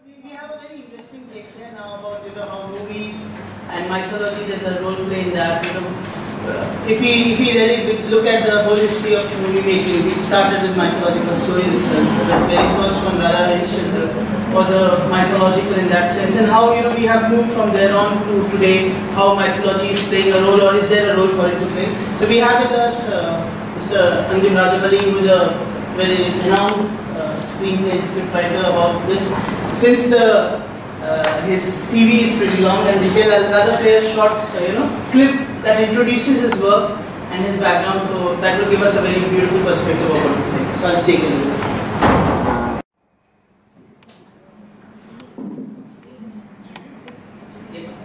We have a very interesting break here now about how movies and mythology, there's a role play in that. If we really look at the whole history of movie making, it started with mythological stories itself. The very first one, Raja Harishchandra, was a mythological in that sense, and how we have moved from there on to today, how mythology is playing a role, or is there a role for it to play. So we have with us Mr.Anjum Rajabali, who is a very renowned screenplay and scriptwriter about this. Since his CV is pretty long and detailed, I'll rather play a short clip that introduces his work and his background, so that will give us a very beautiful perspective about this thing. So I'll take a look. Yes.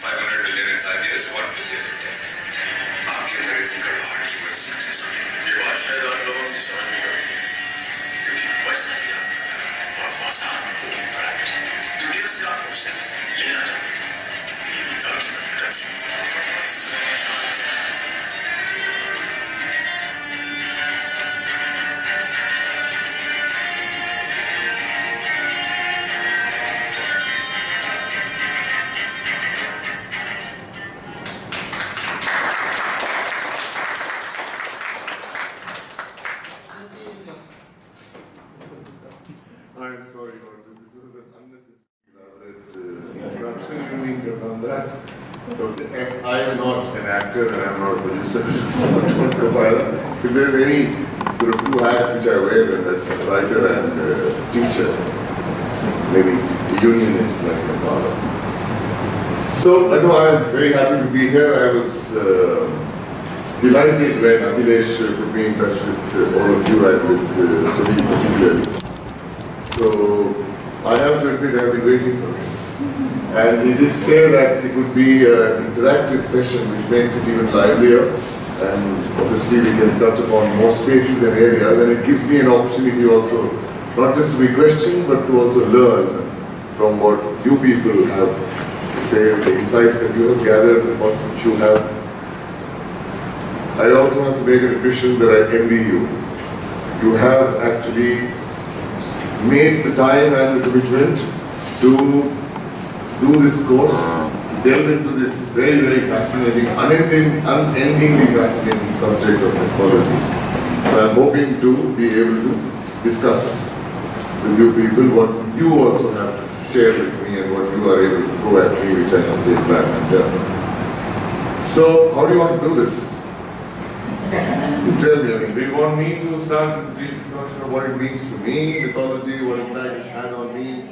500 million in 5 years, 1 billion in 10. आपके अंदर इतनी कड़वाहट की वजह से success होने लगी। ये बात शायद आप लोगों की समझ में कभी नहीं, क्योंकि वैसा ही आप बहुत आसान होगी ब्राइट। दुनिया से आपको सिर्फ लेना चाहिए। I'm sorry, Lord, this was an unnecessary introduction. You mean to have done that? I am not an actor and I am not a producer, so don't go by that. If there's any sort of two hats which I wear, then that's writer and teacher. Maybe unionist like my father. So, I know I am very happy to be here. I was delighted when Akhilesh put me in touch with all of you and with Sudhi particularly. So, I have to admit I have been waiting for this. And he did say that it would be an interactive session which makes it even livelier. And obviously we can touch upon more spaces and areas, and it gives me an opportunity also, not just to be questioned, but to also learn from what you people have to say, the insights that you have gathered, the thoughts which you have. I also have to make an admission that I envy you. You have actually made the time and the commitment to do this course, delve into this very, very fascinating, unendingly fascinating subject of mythology. So I'm hoping to be able to discuss with you people what you also have to share with me and what you are able to throw at me, which I can take back. So, how do you want to do this? You tell me, do you want me to start with the introduction of what it means to me, mythology, what impact it's had on me?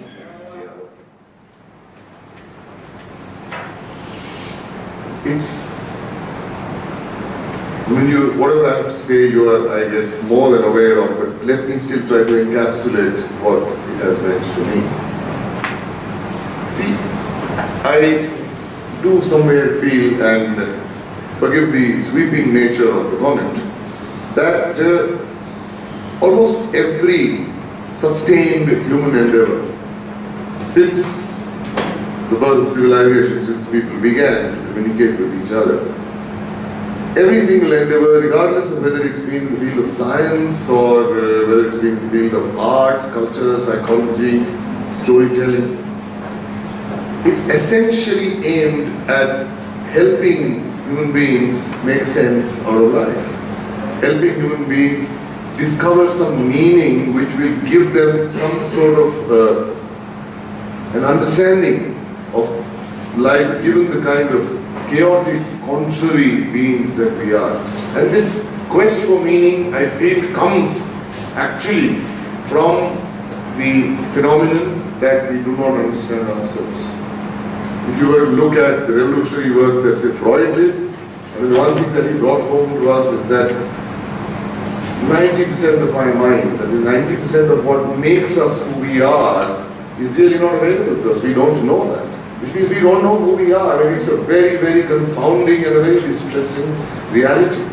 Whatever I have to say, you are, I guess, more than aware of, but let me still try to encapsulate what it has meant to me. See, I do somewhere feel, and forgive the sweeping nature of the comment, that almost every sustained human endeavor, since the birth of civilization, since people began to communicate with each other, every single endeavor, regardless of whether it's been in the field of science or whether it's been in the field of arts, culture, psychology, storytelling, it's essentially aimed at helping human beings make sense out of life, helping human beings discover some meaning which will give them some sort of an understanding of life, given the kind of chaotic, contrary beings that we are. And this quest for meaning, I feel, comes actually from the phenomenon that we do not understand ourselves. If you were to look at the revolutionary work that, say, Freud did, I mean, one thing that he brought home to us is that 90% of my mind, that is 90% of what makes us who we are, is really not available to us. We don't know that. Which means we don't know who we are. I mean, it's a very, very confounding and a very distressing reality.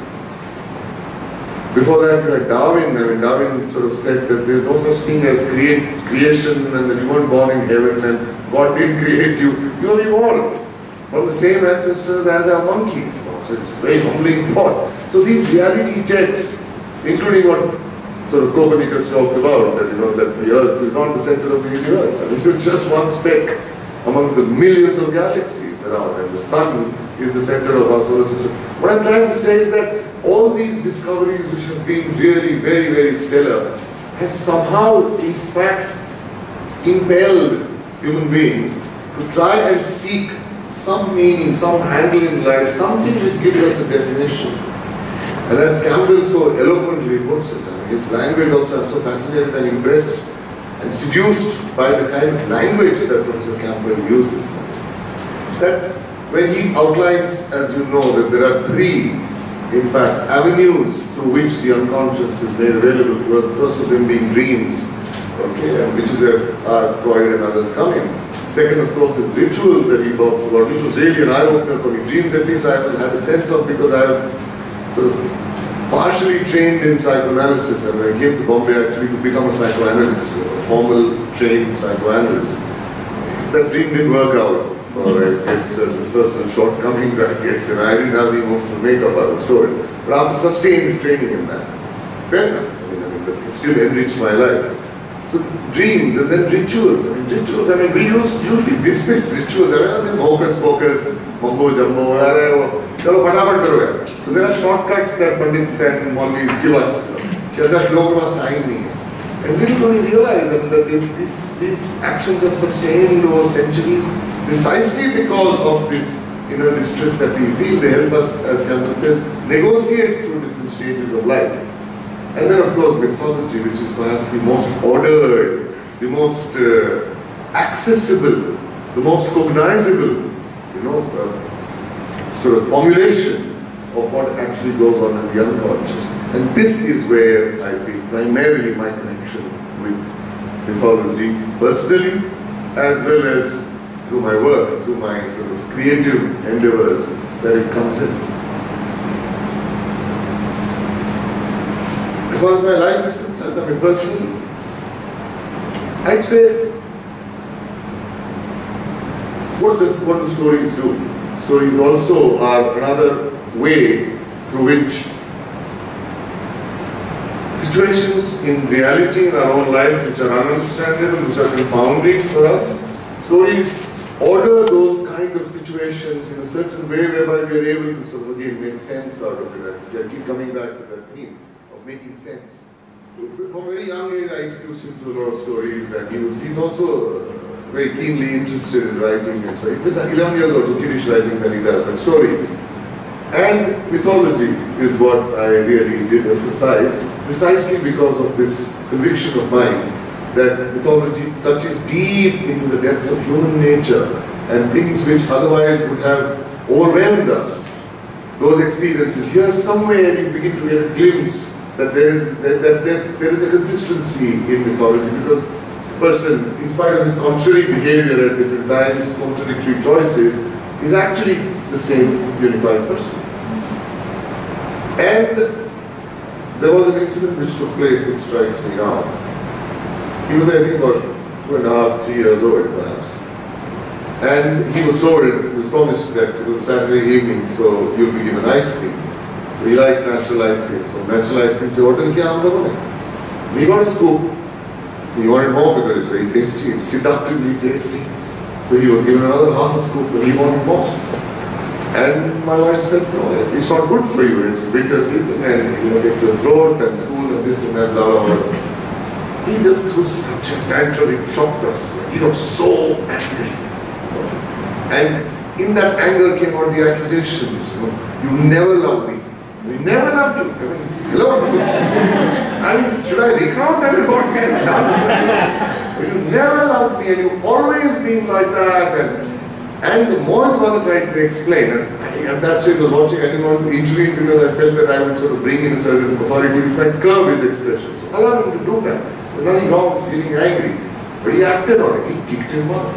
Before that, you had Darwin. I mean, Darwin sort of said that there's no such thing as creation, and that you weren't born in heaven, and God didn't create you. You have evolved from the same ancestors as our monkeys. So it's a very humbling thought. So these reality checks, including what sort of Copernicus talked about, that that the Earth is not the center of the universe. I mean, it's just one speck amongst the millions of galaxies around, and the sun is the center of our solar system. What I'm trying to say is that all these discoveries, which have been really very, very stellar, have somehow, in fact, impelled human beings to try and seek some meaning, some handle in life, something which gives us a definition. And as Campbell so eloquently puts it, his language also, I'm so fascinated and impressed and seduced by the kind of language that Professor Campbell uses. That when he outlines, as you know, that there are three, in fact, avenues through which the unconscious is made available to us, the first of them being dreams, okay, and which is where Freud and others come in. Second, of course, is rituals that he talks about, which was really an eye-opener for me. Dreams, at least, I had a sense of, because I have sort of partially trained in psychoanalysis, and when I came to Bombay actually to become a psychoanalyst, a formal trained psychoanalyst. That dream didn't work out, or I guess personal shortcomings, I guess, and I didn't have the emotional makeup I was told. But after sustained training in that, fair enough. It still enriched my life. So dreams and then rituals. Rituals, we usually dismiss rituals. Hocus pocus, mumbo jumbo, so there are shortcuts that Pandits and Maulvis give us. Just look at us time. And little do we realize that these actions have sustained over centuries precisely because of this inner distress that we feel. They help us, as Campbell says, negotiate through different stages of life. And then, of course, mythology, which is perhaps the most ordered, the most accessible, the most cognizable, sort of formulation of what actually goes on in the unconscious. And this is where I think primarily my connection with mythology, personally, as well as through my work, through my sort of creative endeavors, that it comes in. As far as my life is concerned, personally, I'd say, what do stories do? Stories also are another way through which situations in reality in our own life which are ununderstandable, which are confounding for us, stories order those kind of situations in a certain way whereby we are able to sort of again make sense out of it. I keep coming back to that theme of making sense. From a very young age, I introduced him to a lot of stories, and he's also very keenly interested in writing. And so he's 11 years old, so Kirish writing that he does, but stories. And mythology is what I really did emphasize, precisely because of this conviction of mine that mythology touches deep into the depths of human nature and things which otherwise would have overwhelmed us. Those experiences, here somewhere we begin to get a glimpse that there is a consistency in mythology, because the person, in spite of his contrary behavior at different times, contradictory choices, is actually the same unified person. And there was an incident which took place which strikes me now. He was, I think, about 2.5, 3 years old perhaps. And he was told, he was promised that it was Saturday evening, so you'll be given ice cream. So he likes natural ice cream. So natural ice cream, so order kya hum logon ne? He got a scoop. He wanted more because it's very tasty, it's seductively tasty. So he was given another half a scoop and he wanted more. And my wife said, no, it's not good for you. It's winter season and get your throat and school and this and that, blah, blah, blah. He just threw such a tantrum, it shocked us. He was so angry. And in that anger came out the accusations. You never loved me. You never loved you. Hello? Should I recount everybody? You never loved me and you've always been like that. And the more his mother tried to explain, and that's why I was watching, I didn't want to intervene because I felt that I would sort of bring in a certain authority which might curb his expression. So I allowed him to do that. There's nothing wrong with feeling angry. But he acted on it. He kicked his mother.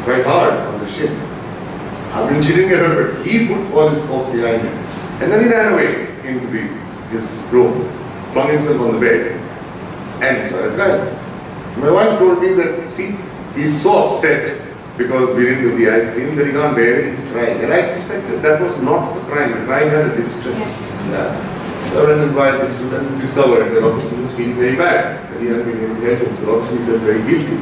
Quite hard on the shin. I mean, she didn't get hurt, but he put all his force behind him. And then he ran away into his room, flung himself on the bed, and he started crying. My wife told me that, see, he's so upset because we didn't do the ice cream that he can't bear it, he's crying. And I suspected that was not the crying. The crying had a distress. So I went and invited the students and discovered that all the students feeling very bad, that he hadn't been able to help him, so obviously he felt very guilty.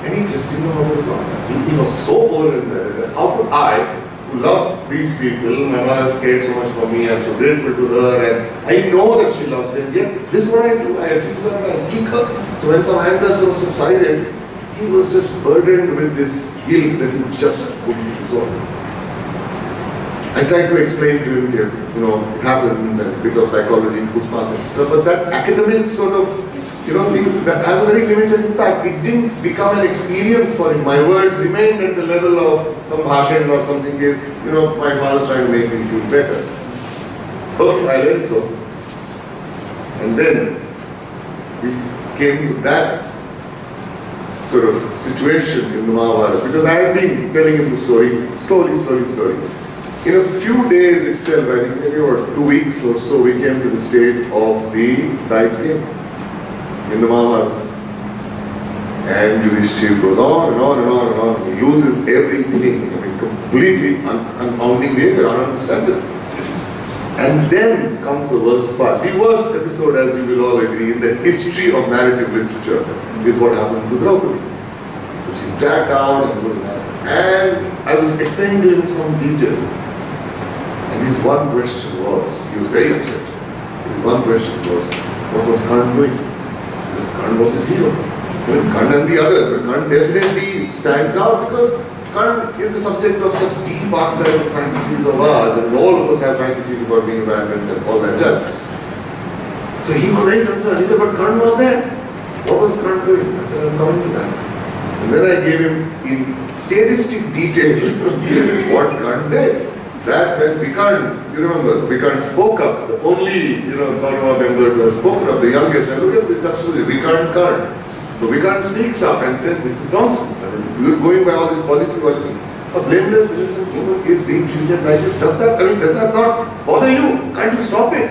And he just didn't know what was on. He was so overwhelmed that how could I, who love these people, my mother cared so much for me, I'm so grateful to her, and I know that she loves me, and yet this is what I do, I accuse her and I kick her. So when some anger sort of subsided, he was just burdened with this guilt that he just couldn't resolve. I tried to explain to him, it happened, and bit of psychology, Kusmas and stuff, but that academic sort of thing that has a very limited impact. It didn't become an experience for him. My words remained at the level of some bhashan or something. My father's trying to make me feel better. Okay, I let it go. And then we came to that sort of situation in the Mahabharata, because I have been telling him the story slowly. In a few days itself, I think maybe about 2 weeks or so, we came to the stage of the dice game in the Mahabharata. And Yudhishthira goes on and on and on and on. He uses everything, I mean, completely unfounding behavior, ununderstandable. And then comes the worst part. The worst episode, as you will all agree, in the history of narrative literature is what happened to Draupadi. So she's dragged down and goes down. And I was explaining to him some detail. And his one question was, he was very upset. His one question was, what was Karna doing? Because Karna was his hero. Karna and the others, but Karna definitely stands out because Karna is the subject of such deep archetypal fantasies of ours, and all of us have fantasies about being abandoned and all that jazz. So he was very concerned. He said, but Karna was there. What was Karna doing? I said, I'm coming to that. And then I gave him in sadistic detail what Karna did. That when Vikarn, you remember, Vikarn spoke up, the only, Kaurava member who had spoken up, the youngest, and look at the Chaturvedi, Vikarn Karn. So Vikarn speaks up and says, this is nonsense. I mean, you're going by all this policy. A blameless, innocent woman is being treated like this. Does that not bother you? Can't you stop it?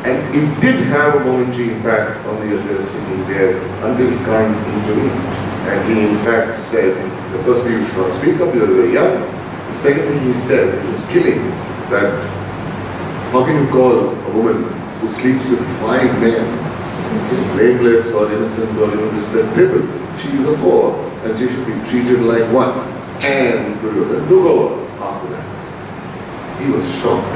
And it did have a momentary impact on the elders sitting there until Vikarn intervened. And he in fact said, the first thing you should not speak up, you're very young. Second thing he said, which was killing, that how can you call a woman who sleeps with 5 men, blameless or innocent or respectable? She is a whore and she should be treated like one. And Duryodhana took over after that. He was shocked.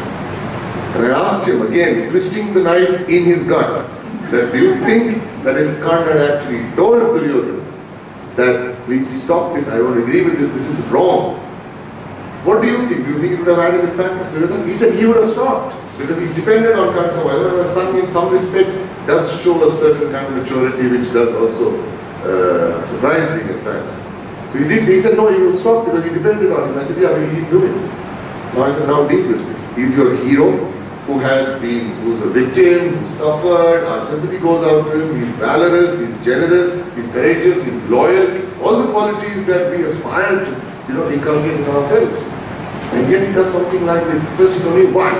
And I asked him again, twisting the knife in his gut, that do you think that if Karna had actually told Duryodhana that please stop this, I don't agree with this is wrong, what do you think? Do you think it would have had an impact on Duryodhana? He said he would have stopped because he depended on Karna's survival. And my son, in some respect, does show a certain kind of maturity which does also surprise me at times. So he did say, he said no, he would stop because he depended on him. I said, yeah, but he didn't do it. Now I said, now deal with it. He's your hero who's a victim, who suffered, our sympathy goes out to him, he's valorous, he's generous, he's courageous, he's loyal, all the qualities that we aspire to inculcate in ourselves. And yet he does something like this. First he told me why.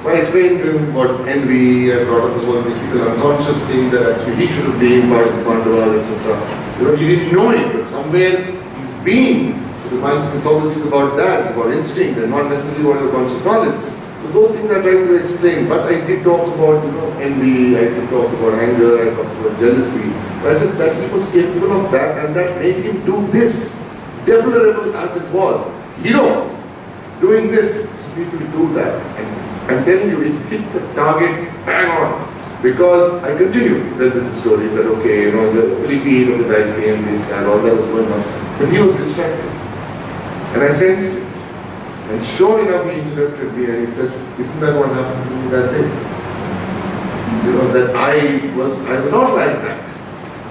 I explained to him about envy and brought up the whole mythical unconscious thing that actually he should have been part of the Pandavas, etc. He didn't know it, but somewhere he's being. The mythology is about that, it's about instinct and not necessarily what your conscious knowledge. So those things I'm trying to explain. But I did talk about envy, I did talk about anger, I talked about jealousy. But I said that he was capable of that and that made him do this. Deplorable as it was, doing this, people do that. And I'm telling you, it hit the target bang on. Because I continue with the story that, okay, the repeat of the dice game, this and all that was going on. But he was distracted. And I sensed it. And sure enough, he interrupted me and he said, isn't that what happened to me that day? That I was not like that.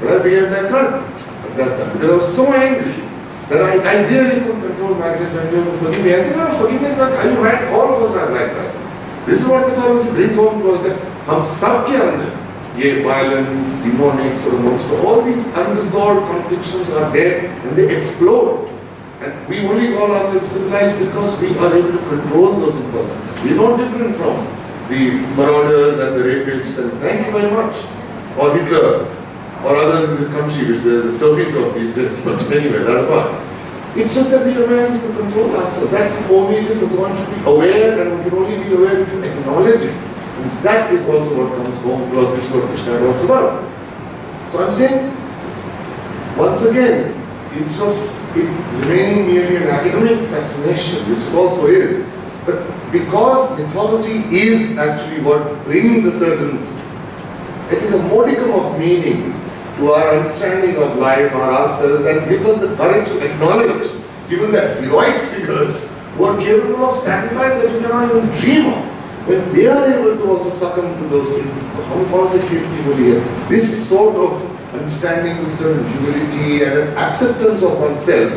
But I behaved like that at that time. Because I was so angry that I really couldn't control myself and you forgive me. I said, no, forgive me is not, are you right? All of us are like that. This is what mythology brings home to us, that hum sab ke andar, ye violence, demonic, sort of monster, all these unresolved contradictions are there and they explode. And we only call ourselves civilized because we are able to control those impulses. We are no different from the marauders and the rapists, and thank you very much. Or Hitler, or others in this country, which they're the surfing of these days. But anyway, that's why. It's just that we are able to control ourselves. That's the only difference. One should be aware, and one can only be aware if you acknowledge it. And that is also what comes home to us, which is what Krishna talks about. So I'm saying, once again, instead of it remaining merely an academic fascination, which it also is, but because mythology is actually what brings a certain, it is a modicum of meaning to our understanding of life, ourselves, and gives us the courage to acknowledge, given that heroic figures who are capable of sacrifice that you cannot even dream of, when they are able to also succumb to those things, this sort of understanding with certain humility and an acceptance of oneself.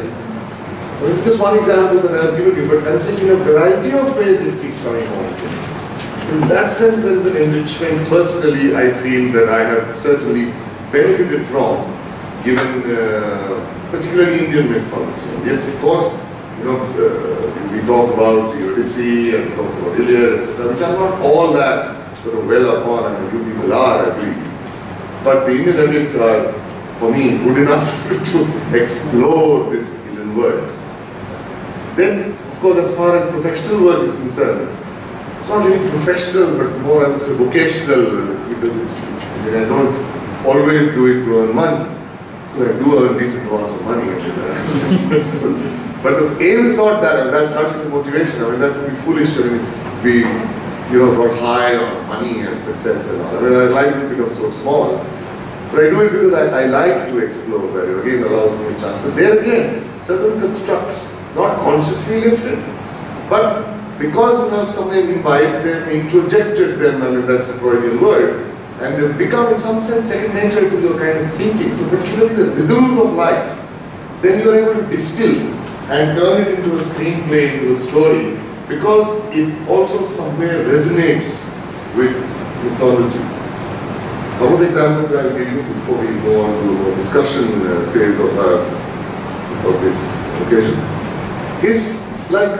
Well, this is one example that I have given you, but I am saying in a variety of ways it keeps coming on. In that sense, there is an enrichment. Personally, I feel that I have certainly benefited from given particularly Indian mythology. Yes, of course, we talk about the Odyssey and we talk about Iliad, etc., which are not all that sort of well upon, and you people are, I agree. But the Indian epics are, for me, good enough to explore this hidden world. Then, of course, as far as professional work is concerned, it's not really professional, but more, I would say, vocational, because I don't always do it to earn money. I do earn decent amounts of money, but the aim is not that, and that's not the motivation. I mean, that would be foolish. I mean, if we, got high on money and success and all. I mean, our life will become so small. But I do it because I like to explore that. It again allows me a chance. But there again, certain constructs, not consciously lifted, but because you have somewhere imbibed them, introjected them, I mean, that's a Freudian word, and they've become in some sense second nature to your kind of thinking. So particularly the rhythms of life, then you are able to distill and turn it into a screenplay, into a story, because it also somewhere resonates with mythology. A couple of examples I'll give you before we go on to a discussion phase of this occasion. Is like,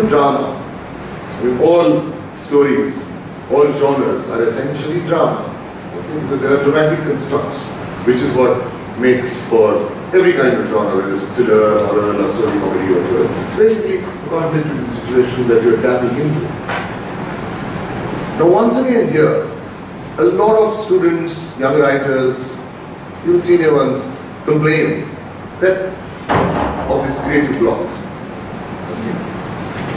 drama. I mean, all stories, all genres are essentially drama. Okay? Because there are dramatic constructs, which is what makes for every kind of genre, whether it's thriller, horror, love story, comedy, or whatever. Basically, a conflicted situation that you're tapping into. Now, once again here, a lot of students, young writers, even senior ones, complain that of this creative block. Okay.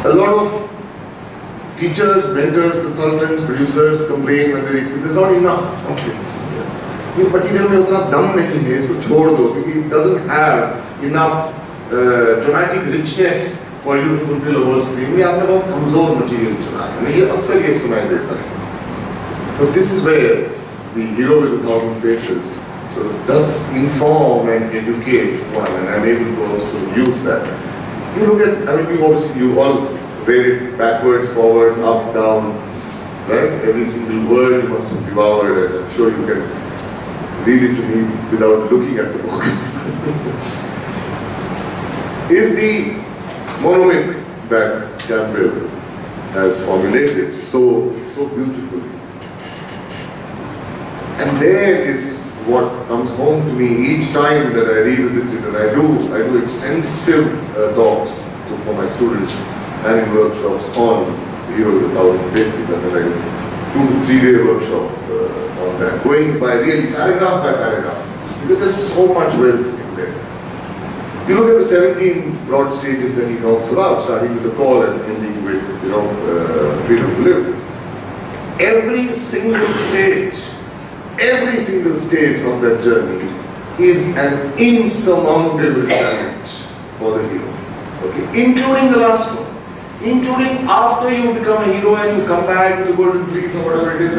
A lot of teachers, mentors, consultants, producers complain when they say there's not enough conflict. ये material में उतना दम नहीं है, इसको छोड़ दो, क्योंकि it doesn't have enough dramatic richness for you to fulfill a whole screen. ये आपने बहुत कमजोर material चुना है, मैं ये अक्सर ये सुनाई देता है. But this is where the hero with 1,000 faces sort of does inform and educate one, and I'm able to also use that. You look at, I mean, you all read it backwards, forwards, up, down, right? Every single word you must have devoured, and I'm sure you can read it to me without looking at the book. Is the monomyth that Campbell has formulated so beautifully. And there is what comes home to me each time that I revisit it, and I do extensive talks for my students and in workshops on the hero with 1,000 faces, and like 2 to 3 day workshop on that, going by really paragraph by paragraph, because there's so much wealth in there. You look at the 17 broad stages that he talks about, starting with the call and ending with, freedom to live. Every single stage of that journey is an insurmountable challenge for the hero. Okay, including the last one. Including after you become a hero and you come back to the golden fleece or whatever it is,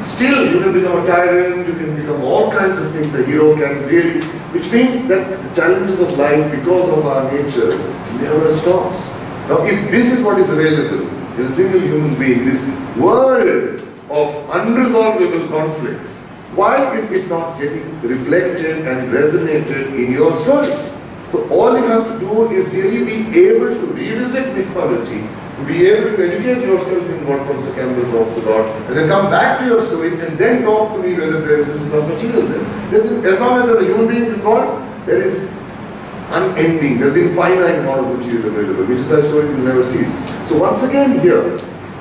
still you can become a tyrant, you can become all kinds of things. The hero can really, which means that the challenges of life, because of our nature, never stops. Now, if this is what is available in a single human being, this world of unresolvable conflict, why is it not getting reflected and resonated in your stories? So all you have to do is really be able to revisit mythology, to be able to educate yourself in what Professor Campbell talks about, and then come back to your stories and then talk to me whether there is enough material there. As long as there are human beings involved, there is unending, there is infinite amount of material available, which is why stories will never cease. So once again here,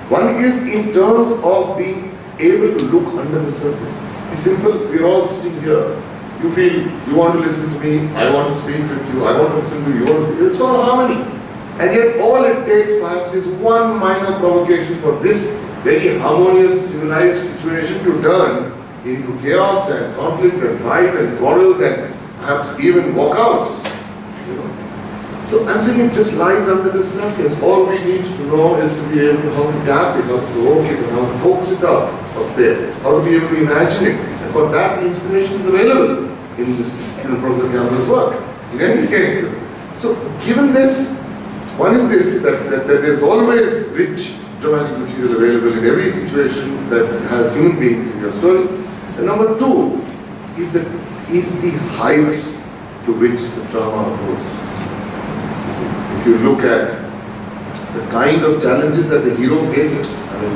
one is in terms of being able to look under the surface. It's simple, we're all sitting here. You feel you want to listen to me, I want to speak with you, I want to listen to you, you want to speak. It's all harmony. And yet all it takes perhaps is one minor provocation for this very harmonious, civilized situation to turn into chaos and conflict and fight and quarrels and perhaps even walkouts. So I'm saying it just lies under the surface. All we need to know is to be able to how to tap it, how to provoke it, and how to coax it out of there, how to be able to imagine it. And for that, the inspiration is available in Professor Campbell's work. In any case, so given this, one is this, that there's always rich dramatic material available in every situation that has human beings in your story. And number two, is the heights to which the drama goes. You see, if you look at the kind of challenges that the hero faces, I mean,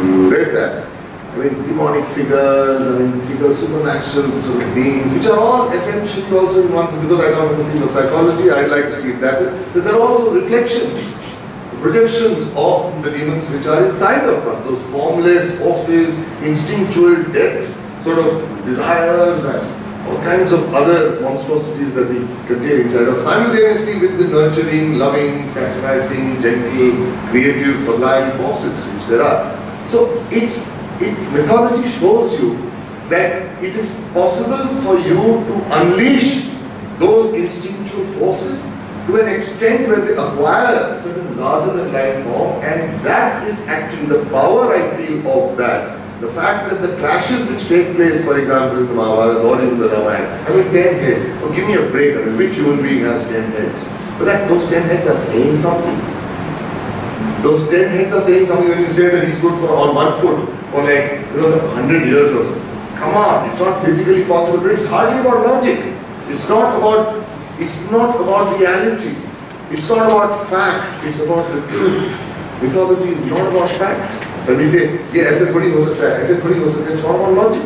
you read that. I mean, demonic figures, I mean, figures, supernatural sort of beings, which are all essentially also in one sense, because I come from the field of psychology, I'd like to see it that way, that there are also reflections, projections of the demons which are inside of us, those formless forces, instinctual death, sort of desires and all kinds of other monstrosities that we contain inside us, simultaneously with the nurturing, loving, sacrificing, gentle, creative, sublime forces which there are. So mythology shows you that it is possible for you to unleash those instinctual forces to an extent where they acquire a certain larger than life form, and that is actually the power I feel of that. The fact that the clashes which take place, for example, in the Mahabharata or in the Ramayana, I mean 10 heads, oh, give me a break, I mean which human being has 10 heads? But those 10 heads are saying something. Those 10 heads are saying something when you say that he stood on 1 foot for like, 100 years or so. Come on, it's not physically possible, but it's hardly about logic. It's not about reality. It's not about fact, it's about the truth. Mythology is not about fact. When we say, yeah, ऐसे थोड़ी हो सकता है, ऐसे थोड़ी हो सकता है, it's not about logic.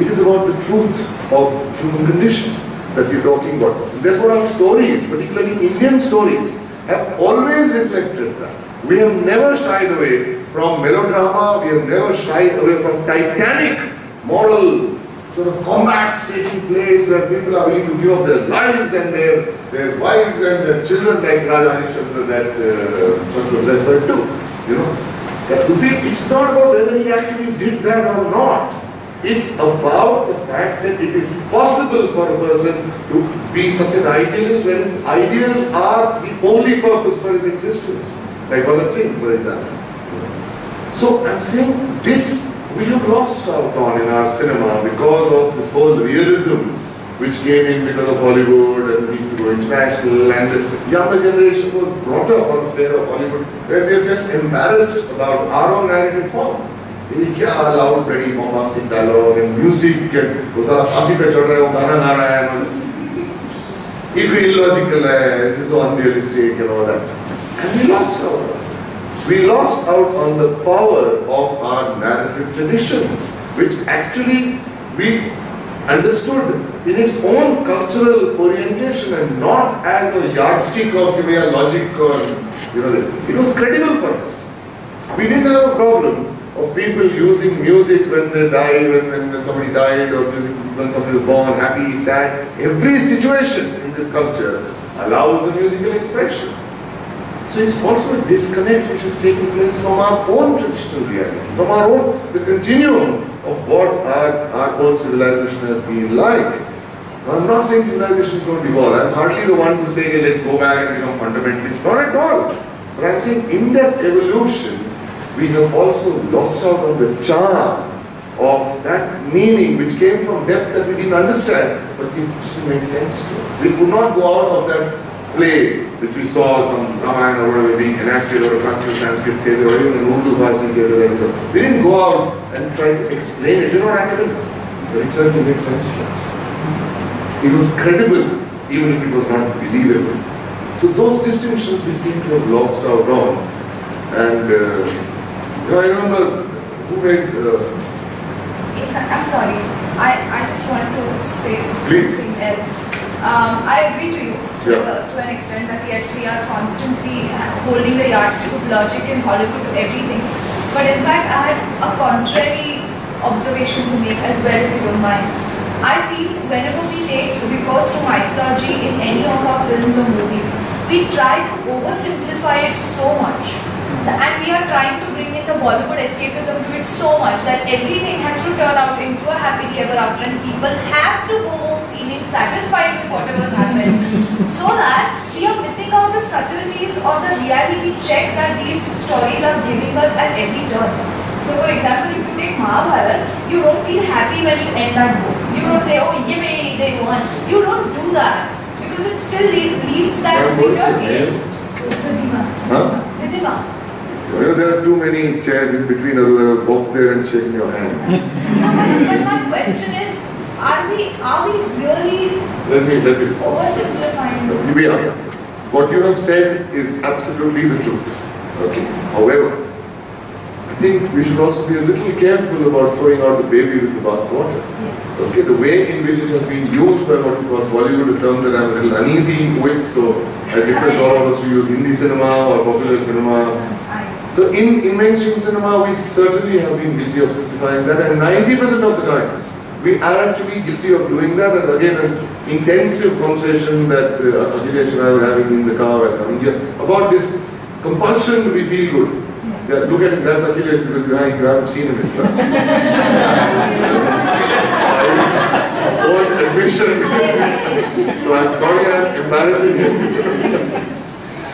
It is about the truth of human condition that we're talking about. Therefore our stories, particularly Indian stories, have always reflected that. We have never shied away from melodrama, we have never shied away from titanic moral sort of combats taking place where people are willing to give up their lives and their wives and their children, like Raja Harishchandra that Chandra referred to. It's not about whether he actually did that or not. It's about the fact that it is possible for a person to be such an idealist where his ideals are the only purpose for his existence. Like Bhagat Singh, for example. So I'm saying this we have lost out on in our cinema because of this whole realism which came in because of Hollywood and the need to go international, and the younger generation was brought up on the fear of Hollywood where they felt embarrassed about our own narrative form. क्या loud, pretty bombastic dialogue and music and वो सारा फांसी पे चढ़ रहा है वो गाना गा रहा है ये illogical है, it is so unrealistic and all that, and we lost out. We lost out on the power of our narrative traditions, which actually we understood in its own cultural orientation and not as a yardstick of logic or it was credible for us. We didn't have a problem of people using music when they die, when somebody died, or music when somebody was born, happy, sad. Every situation in this culture allows a musical expression. So it's also a disconnect which is taking place from our own traditional reality, from our own, the continuum of what our own civilization has been like. Now, I'm not saying civilization is going to evolve. I'm hardly the one to say, hey, let's go back and become fundamentalist. Not at all. But I'm saying in that evolution, we have also lost out on the charm of that meaning which came from depths that we didn't understand, but it still made sense to us. We could not go out of that play which we saw, some Ramayana or whatever being enacted, or a classical Sanskrit theatre, or even an Urdu Farsi theatre. We didn't go out and try to explain it. We're not academics, but it certainly made sense to us. It was credible, even if it was not believable. So those distinctions we seem to have lost out on. And I remember who made. I'm sorry. I just want to say something else. I agree to you to an extent that yes, we are constantly holding the yardstick of logic in Hollywood to everything. But in fact, I had a contrary observation to make as well, if you don't mind. I feel whenever we take recourse to mythology in any of our films or movies, we try to oversimplify it so much. And we are trying to bring in the Bollywood escapism to it so much that everything has to turn out into a happily ever after and people have to go home feeling satisfied with whatever's happened. So that we are missing out the subtleties or the reality check that these stories are giving us at every turn. So for example, if you take Mahabharata, you don't feel happy when you end that book. You don't say, oh, yippee, they won. You don't do that because it still leaves that bitter taste. Ridhima. There are too many chairs in between us, both there and shaking your hand. No, but my question is, are we really Let me respond. oversimplifying? We are. What you have said is absolutely the truth. Okay. However, I think we should also be a little careful about throwing out the baby with the bathwater. Okay, the way in which it has been used by what we call Bollywood, a term that I'm a little uneasy with, so I request all of us to use Hindi cinema or popular cinema. So in mainstream cinema, we certainly have been guilty of simplifying that, and 90% of the times, we are actually guilty of doing that. And again, an intensive conversation that Akhilesh and I were having in the car while coming here about this compulsion to be feel good. Yeah, look at it, that's Akhilesh because you haven't seen him in class. Own admission. So I'm sorry I'm embarrassing him.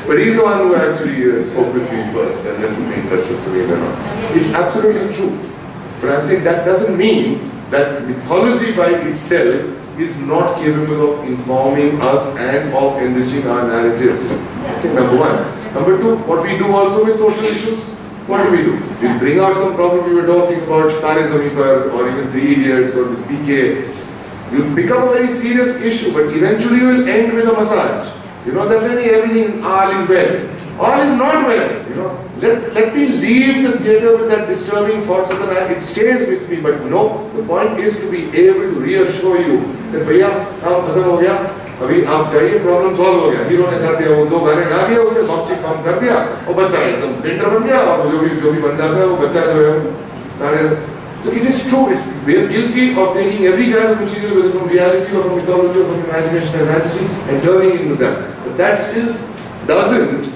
But he's the one who actually spoke with me first and then put me in touch with Surya. It's absolutely true. But I'm saying that doesn't mean that mythology by itself is not capable of informing us and of enriching our narratives. Okay, number one. Number two, what we do also with social issues, what do? We bring out some problem. We were talking about Tare Zameen Par or even Three Idiots or this PK. You pick up a very serious issue, but eventually you will end with a massage. You know, that's when everything, all is well. All is not well, you know. Let me leave the theatre with that disturbing thoughts of the night. It stays with me, but no, the point is to be able to reassure you that, भैया, काम खत्म हो गया, अभी आप जाइए, problem solve हो गया. हीरो ने कर दिया, वो 2 गाने गा दिया, उसने सॉफ्ट काम कर दिया, और बच्चा एकदम प्रिंटर बन गया, और जो भी बन जाता है, वो बच्चा जो है, so it is true, we are guilty of taking every kind of material, whether from reality or from mythology or from imagination and fantasy, and turning into that. But that still doesn't,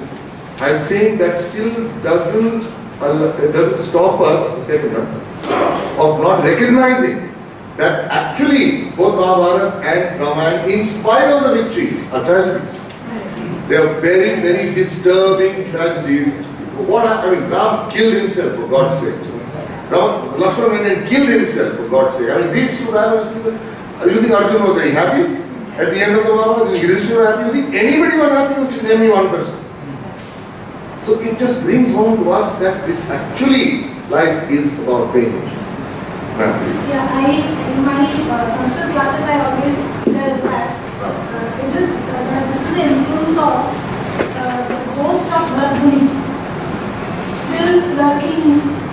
I'm saying that still doesn't stop us, of not recognizing that actually both Mahabharata and Ramayana, in spite of the victories, are tragedies. They are very, very disturbing tragedies. Ram killed himself, for God's sake. Lakshman went and killed himself, for God's sake. I mean, these two values, you think Arjuna was very happy at the end of the Mahabharata? You think Yudhishthira was happy? You think anybody was happy? Which name me one person. So it just brings home to us that this actually life is about pain. Yeah, in my Sanskrit classes I always tell that this is the influence of the ghost of Bhaguni still lurking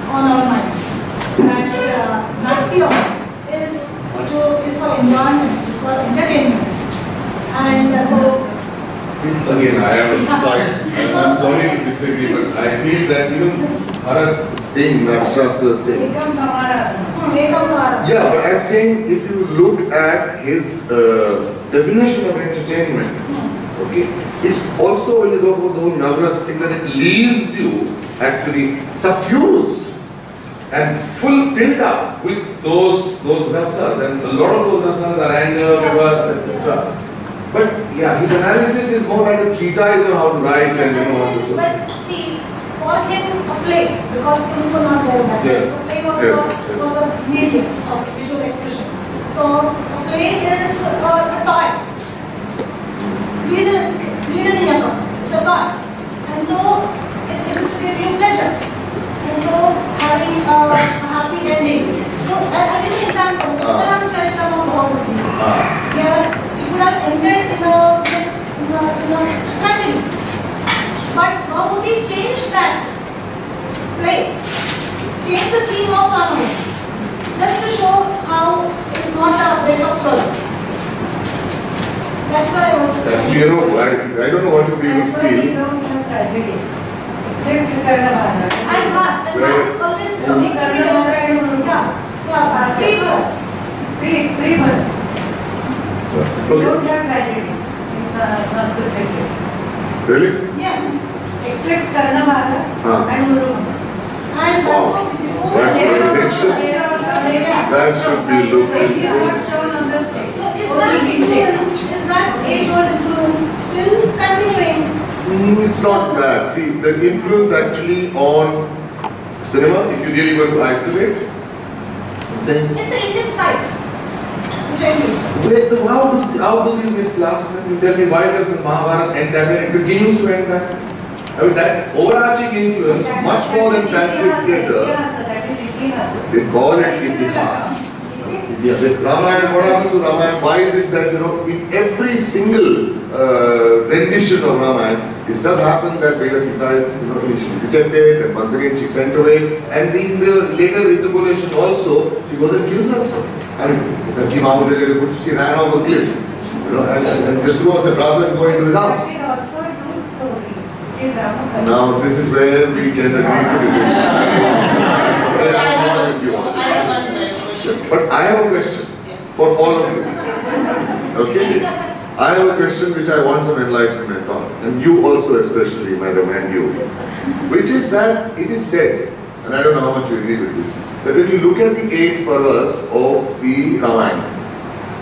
on our minds. And Natya is for enjoyment, is for entertainment. And so again, I am I'm sorry to disagree, but I feel that even Bharat thing, not Shastra's thing. Yeah, but I'm saying if you look at his definition of entertainment, okay, it's also when you talk about the whole Navras thing that it leaves you actually suffused and filled up with those rasas, and a lot of those rasas are anger, vivas, etc. But yeah, his analysis is more like a treatise on how to write and how to. But see, for him, a play, because films were not there back then. So play was the medium of visual expression. So a play is a toy. Read in your it's a toy. And so it is to give you pleasure. And so having a happy ending. So I'll give you an example. Uttaram Charitam of Bhagavati. Here it would have ended in a tragedy. But Bhagavati changed that play. Changed the theme of Ramayana. Just to show how it's not a breakup story. That's why I was saying. You know, I don't know what you people feel. We don't have tragedy. Except and past is always so pre-birth. We don't have tragedy in Sanskrit texts. Really? Yeah. Except Karnavara and Uruvama. And that should be looked into. So is that age-old influence still continuing? It's not that. See, the influence actually on cinema, if you really want to isolate, it's an Indian side. Wait, how do these myths last? You tell me, why does the Mahabharata end that way? It continues to end that. I mean, that overarching influence, much more than Sanskrit theatre, they call it Itihas. Yeah, the Ramayana, what happens to Ramayana? Why is it that, in every single rendition of Ramayana, it does happen that Veda Sita is, initially rejected, and once again she sent away, and in the later interpolation also, she goes and kills herself. I mean, she ran off a cliff, and this was the brother going to his house. But it's also a true story. It is Rama. Now, this is where we can agree to disagree. But I have a question for all of you. Okay? I have a question which I want some enlightenment on. And you also especially, madam, and you. Which is that it is said, and I don't know how much you agree with this, that when you look at the 8 parvas of the Ramayana,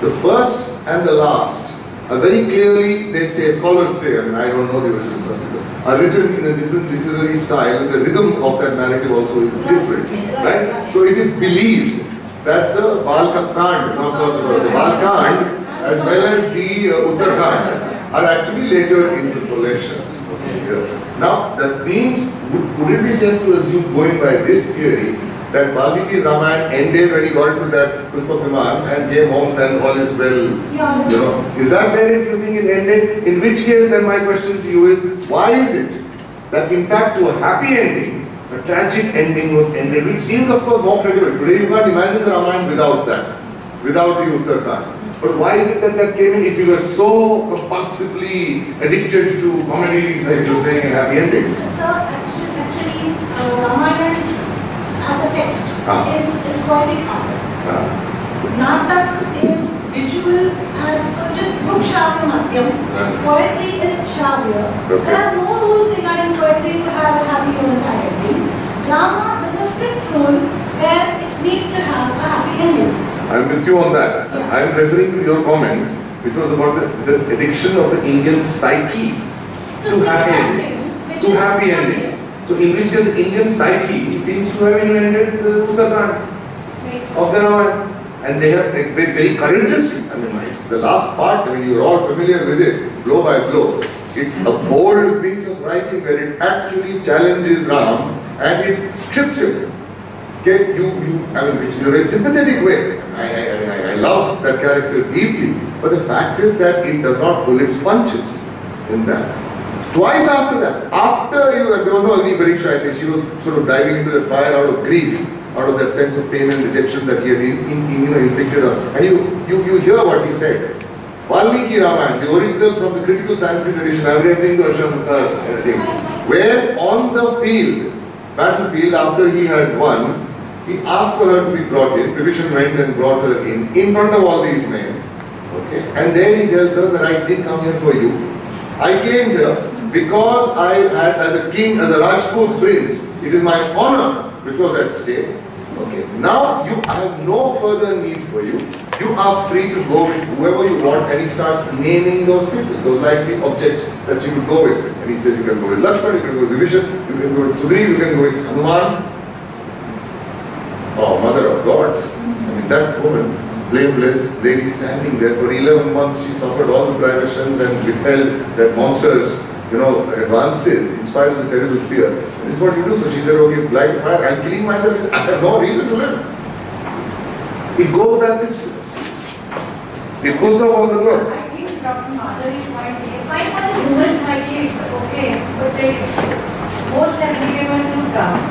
the first and the last are very clearly, they say, scholars say, I mean I don't know the original Sanskrit, are written in a different literary style, and the rhythm of that narrative also is different. Right? So it is believed that the Balkand, the Balkand, as well as the Uttarakhand, are actually later interpolations. Now, that means, would it be safe to assume, going by this theory, that Valmiki's Ramayana ended when he got into that Pushpa Viman and came home and all is well? Is that where you think it ended? In which case, then my question to you is, why is it that in fact to a happy ending, a tragic ending was ended, which seems of course more credible. Today you can't imagine the Ramayana without that, without the Uttarakhand. But why is it that that came in if you were so compulsively addicted to comedy, like you're saying, and happy endings? So actually Ramayana as a text is poetic art. Natak is visual, and so it is Druk Shravya Madhyam. Poetry is Shravya. There are no rules regarding poetry to have a happy or a sad ending. Drama is a script rule where it needs to have a happy ending. I'm with you on that. Yeah. I'm referring to your comment, which was about the addiction of the Indian psyche to happy endings. To happy ending. So in which case the Indian psyche seems to have invented the Uttarakhand of the Ramayana. And they have very courageously, I mean, the last part, I mean, you're all familiar with it, blow by blow. It's a bold piece of writing where it actually challenges Ram and it strips him. Okay, I mean, which in a very sympathetic way. I love that character deeply, but the fact is that it does not pull its punches in that. Twice after that, there was no Agni Pariksha, she was sort of diving into the fire out of grief, out of that sense of pain and rejection that he had inflicted on. And you hear what he said. Valmiki Ramayana, the original from the critical Sanskrit edition, I'm referring to Ashwatthana's thing, where on the battlefield, after he had won, he asked for her to be brought in. Vibhishan went and brought her in front of all these men. Okay, and then he tells her that I did come here for you. I came here because I had, as a king, as a Rajput prince, it is my honor which was at stake. Okay, now I have no further need for you. You are free to go with whoever you want, and he starts naming those people, those likely objects that you would go with. And he says you can go with Lakshman, you can go with Vibhishan, you can go with Sudri, you can go with Hanuman. Oh, Mother of God. I mean, that woman, blameless lady standing there for 11 months, she suffered all the privations and withheld that monster's, advances in spite of the terrible fear. And this is what you do. So she said, okay, light the fire, I'm killing myself, I have no reason to live. It goes that distance. It goes up all the words. I think Dr. Madhavi's point is, my point is human psyche is okay, but it's most applicable to drama.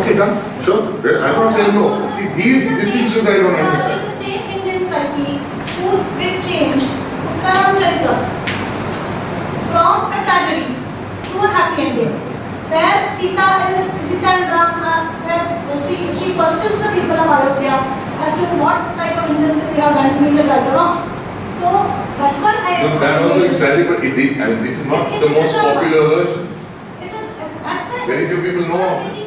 Okay, done. Sure. I'm not saying no. These distinctions I don't understand. It's the same Indian psyche who bit changed Karam Charitra from a tragedy to a happy ending, where Sita and Ram, where she questions the people of Ayodhya as to what type of injustice they have done to me, is right or wrong. So that's why I. That also is tragic, but this is not the most popular version. That's why very few people know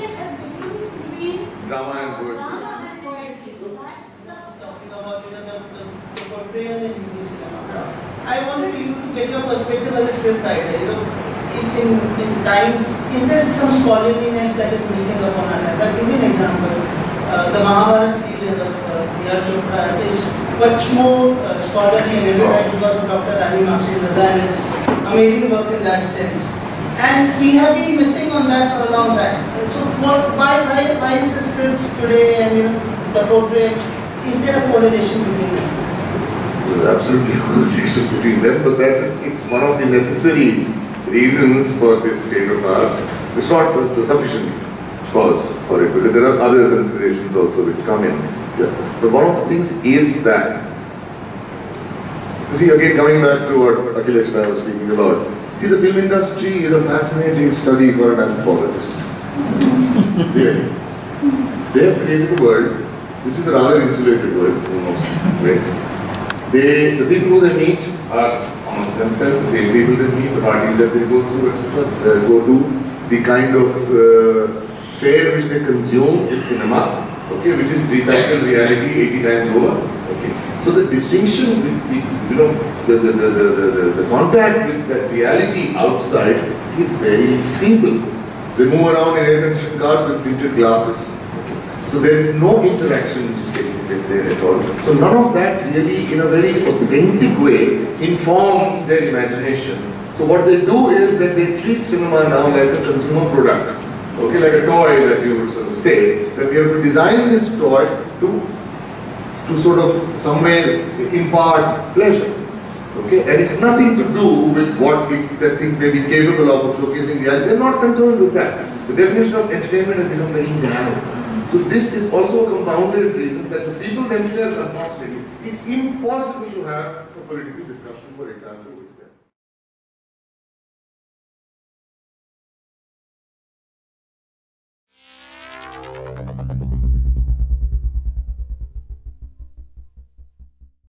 drama and poetry. Talking about the portrayal in Hindi cinema. I wanted you to get your perspective as a scriptwriter. In times, is there some scholarliness that is missing upon our life? I'll give you an example. The Mahabharata serial of Chopra is much more scholarly and erudite because of Dr. Madhavi Narsalay is amazing work in that sense. And we have been missing on that for a long time. So why is the scripts today and the portrait, Is there a correlation between them? There's absolutely no correlation between them, but it's one of the necessary reasons for this state of ours. It's not the sufficient cause for it, because there are other considerations also which come in. Yeah. But one of the things is that, you see, again coming back to what Akhilesh and I was speaking about, see, the film industry is a fascinating study for an anthropologist. Really. They have created a world which is a rather insulated world in most ways. The people who they meet are amongst themselves, the same people they meet, the parties that they go through, etc. Go to the kind of fare which they consume is cinema, okay, which is recycled reality 80 times over. Okay. So the distinction, the contact with that reality outside is very feeble. They move around in air-conditioned cars with tinted glasses. Okay. So there is no interaction which is taking place there at all. So none of that really, in a very authentic way, informs their imagination. So what they do is that they treat cinema now like a consumer product. Okay, like a toy that you would sort of say, that we have to design this toy to sort of somewhere impart pleasure. Okay, and it's nothing to do with what that thing may be capable of showcasing reality. They're not concerned with that. The definition of entertainment has become very narrow. So this is also a compounded reason that the people themselves are not ready. It's impossible to have a political discussion, for example,